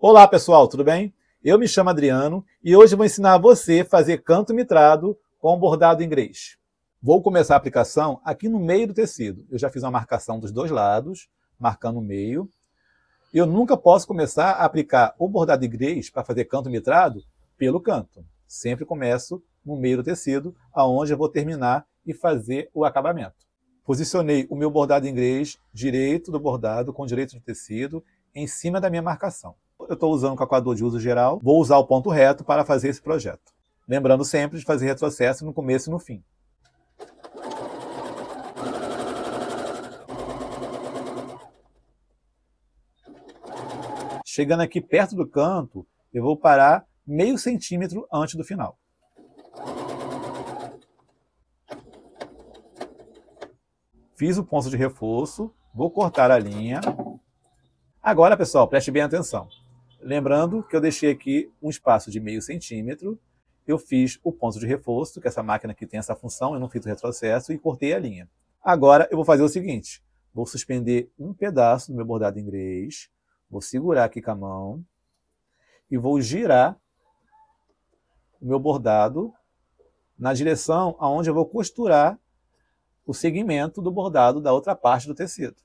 Olá pessoal, tudo bem? Eu me chamo Adriano e hoje vou ensinar você a fazer canto mitrado com bordado inglês. Vou começar a aplicação aqui no meio do tecido. Eu já fiz uma marcação dos dois lados, marcando o meio. Eu nunca posso começar a aplicar o bordado inglês para fazer canto mitrado pelo canto. Sempre começo no meio do tecido, aonde eu vou terminar e fazer o acabamento. Posicionei o meu bordado inglês direito do bordado com direito do tecido em cima da minha marcação. Eu estou usando o calculador de uso geral, vou usar o ponto reto para fazer esse projeto. Lembrando sempre de fazer retrocesso no começo e no fim. Chegando aqui perto do canto, eu vou parar meio centímetro antes do final. Fiz o ponto de reforço, vou cortar a linha. Agora, pessoal, preste bem atenção. Lembrando que eu deixei aqui um espaço de meio centímetro, eu fiz o ponto de reforço, que essa máquina aqui tem essa função, eu não fiz o retrocesso, e cortei a linha. Agora eu vou fazer o seguinte, vou suspender um pedaço do meu bordado inglês, vou segurar aqui com a mão, e vou girar o meu bordado na direção aonde eu vou costurar o segmento do bordado da outra parte do tecido.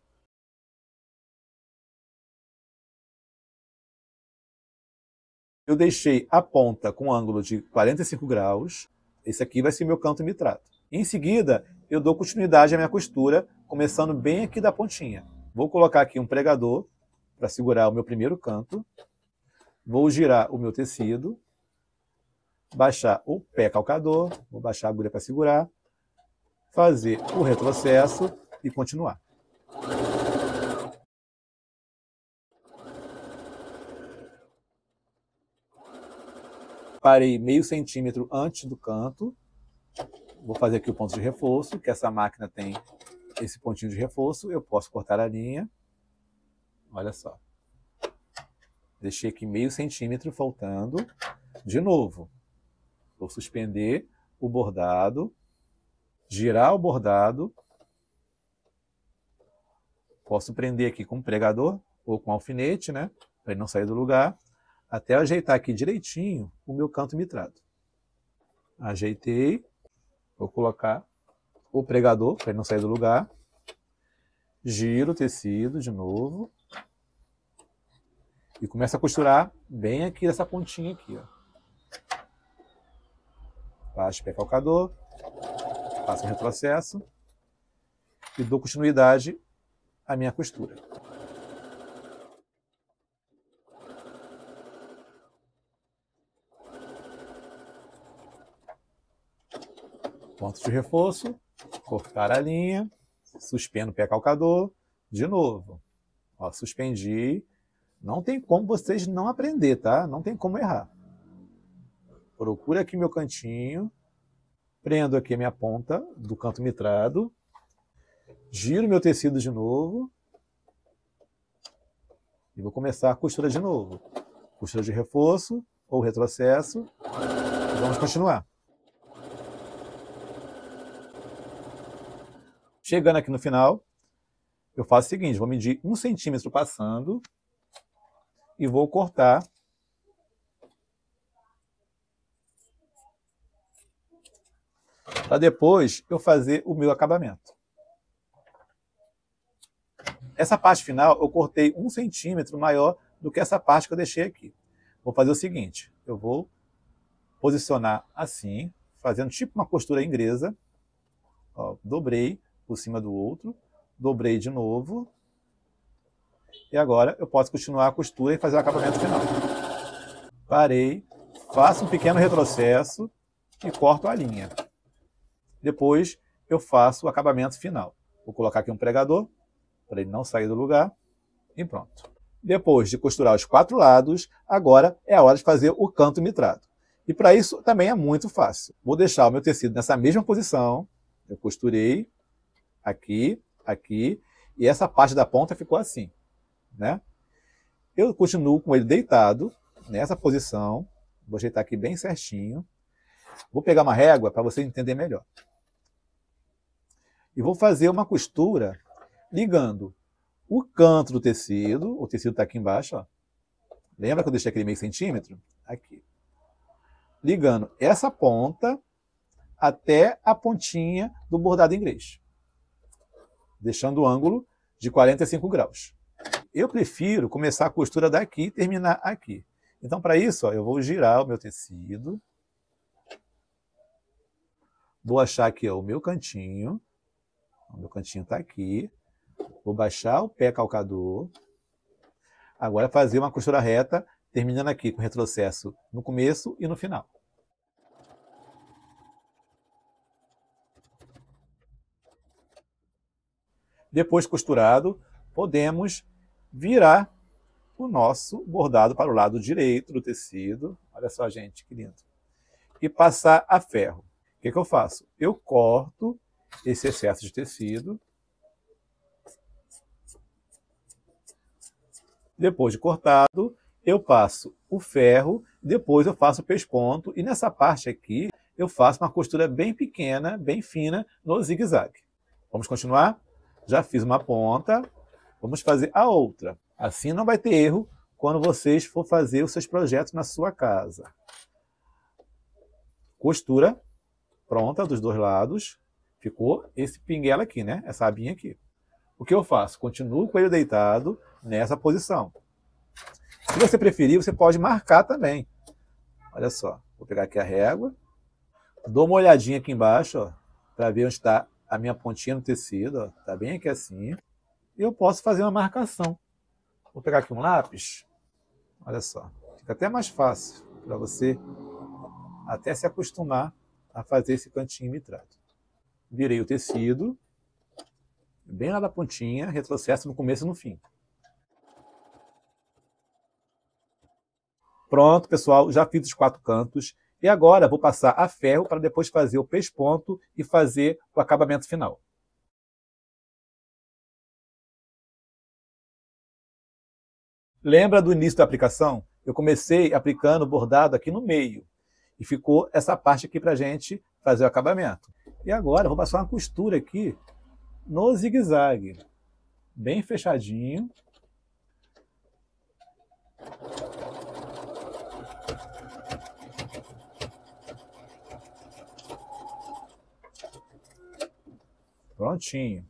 Eu deixei a ponta com ângulo de 45 graus. Esse aqui vai ser meu canto mitrado. Em seguida, eu dou continuidade à minha costura, começando bem aqui da pontinha. Vou colocar aqui um pregador para segurar o meu primeiro canto. Vou girar o meu tecido. Baixar o pé calcador. Vou baixar a agulha para segurar. Fazer o retrocesso e continuar. Parei meio centímetro antes do canto. Vou fazer aqui o ponto de reforço, que essa máquina tem esse pontinho de reforço. Eu posso cortar a linha. Olha só. Deixei aqui meio centímetro faltando. De novo, vou suspender o bordado, girar o bordado. Posso prender aqui com um pregador ou com um alfinete, né? Para ele não sair do lugar. Até ajeitar aqui direitinho o meu canto mitrado. Ajeitei. Vou colocar o pregador para ele não sair do lugar. Giro o tecido de novo. E começo a costurar bem aqui nessa pontinha aqui. Ó. Baixo o pé calcador. Faço um retrocesso. E dou continuidade à minha costura. Ponto de reforço, cortar a linha, suspendo o pé calcador, de novo. Ó, suspendi. Não tem como vocês não aprender, tá? Não tem como errar. Procura aqui meu cantinho, prendo aqui a minha ponta do canto mitrado, giro meu tecido de novo e vou começar a costura de novo. Costura de reforço ou retrocesso. Vamos continuar. Chegando aqui no final, eu faço o seguinte, vou medir 1 centímetro passando e vou cortar para depois eu fazer o meu acabamento. Essa parte final eu cortei 1 centímetro maior do que essa parte que eu deixei aqui. Vou fazer o seguinte, eu vou posicionar assim, fazendo tipo uma costura inglesa, ó, dobrei por cima do outro, dobrei de novo, e agora eu posso continuar a costura e fazer o acabamento final. Parei, faço um pequeno retrocesso e corto a linha. Depois eu faço o acabamento final. Vou colocar aqui um pregador, para ele não sair do lugar, e pronto. Depois de costurar os 4 lados, agora é a hora de fazer o canto mitrado. E para isso também é muito fácil. Vou deixar o meu tecido nessa mesma posição, eu costurei, aqui, aqui, e essa parte da ponta ficou assim, né? Eu continuo com ele deitado, nessa posição, vou ajeitar aqui bem certinho, vou pegar uma régua para você entender melhor. E vou fazer uma costura ligando o canto do tecido, o tecido está aqui embaixo, ó, Lembra que eu deixei aquele meio centímetro? Aqui. Ligando essa ponta até a pontinha do bordado inglês. Deixando o ângulo de 45 graus. Eu prefiro começar a costura daqui e terminar aqui. Então, para isso, ó, eu vou girar o meu tecido. Vou achar aqui ó, o meu cantinho. O meu cantinho está aqui. Vou baixar o pé calcador. Agora fazer uma costura reta, terminando aqui com retrocesso no começo e no final. Depois costurado, podemos virar o nosso bordado para o lado direito do tecido. Olha só, gente, que lindo. E passar a ferro. O que eu faço? Eu corto esse excesso de tecido. Depois de cortado, eu passo o ferro, depois eu faço o pesponto, e nessa parte aqui eu faço uma costura bem pequena, bem fina, no zigue-zague. Vamos continuar? Já fiz uma ponta, vamos fazer a outra. Assim não vai ter erro quando vocês for fazer os seus projetos na sua casa. Costura pronta dos dois lados. Ficou esse pinguela aqui, né? Essa abinha aqui. O que eu faço? Continuo com ele deitado nessa posição. Se você preferir, você pode marcar também. Olha só, vou pegar aqui a régua, dou uma olhadinha aqui embaixo, para ver onde está a minha pontinha no tecido. Está bem aqui assim. E eu posso fazer uma marcação. Vou pegar aqui um lápis. Olha só, fica até mais fácil para você até se acostumar a fazer esse cantinho mitrado. Virei o tecido, bem lá da pontinha, retrocesso no começo e no fim. Pronto, pessoal, já fiz os 4 cantos. E agora vou passar a ferro para depois fazer o pesponto e fazer o acabamento final. Lembra do início da aplicação? Eu comecei aplicando o bordado aqui no meio. E ficou essa parte aqui para a gente fazer o acabamento. E agora eu vou passar uma costura aqui no zigue-zague. Bem fechadinho. Prontinho.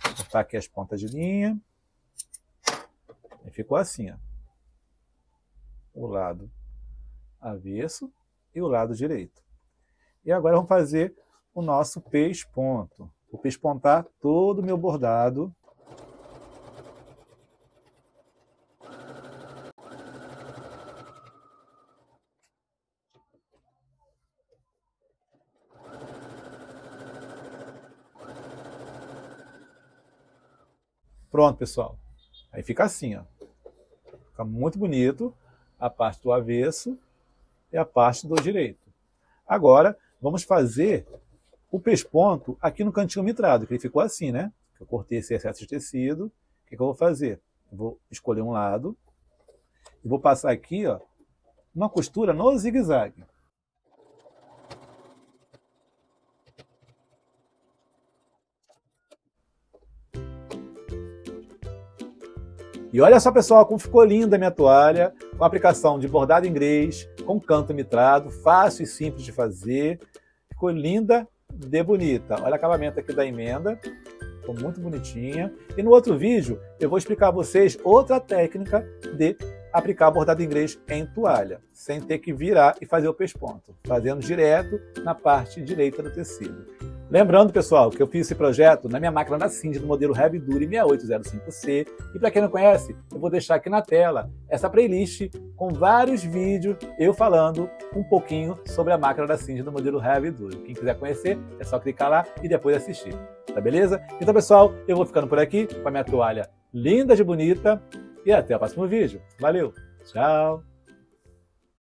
Vou cortar aqui as pontas de linha. E ficou assim, ó. O lado avesso e o lado direito. E agora vamos fazer o nosso pesponto. Vou pespontar todo o meu bordado. Pronto, pessoal. Aí fica assim, ó. Fica muito bonito a parte do avesso e a parte do direito. Agora, vamos fazer o pesponto aqui no cantinho mitrado, que ele ficou assim, né? Eu cortei esse excesso de tecido. O que eu vou fazer? Eu vou escolher um lado e vou passar aqui, ó, uma costura no zigue-zague. E olha só, pessoal, como ficou linda a minha toalha, com aplicação de bordado inglês, com canto mitrado, fácil e simples de fazer. Ficou linda de bonita. Olha o acabamento aqui da emenda, ficou muito bonitinha. E no outro vídeo eu vou explicar a vocês outra técnica de aplicar bordado inglês em toalha, sem ter que virar e fazer o pesponto, fazendo direto na parte direita do tecido. Lembrando, pessoal, que eu fiz esse projeto na minha máquina da Cindy, do modelo Heavy Duty 6805C. E para quem não conhece, eu vou deixar aqui na tela essa playlist com vários vídeos eu falando um pouquinho sobre a máquina da Cindy do modelo Heavy Duty. Quem quiser conhecer, é só clicar lá e depois assistir. Tá beleza? Então, pessoal, eu vou ficando por aqui com a minha toalha linda de bonita. E até o próximo vídeo. Valeu! Tchau!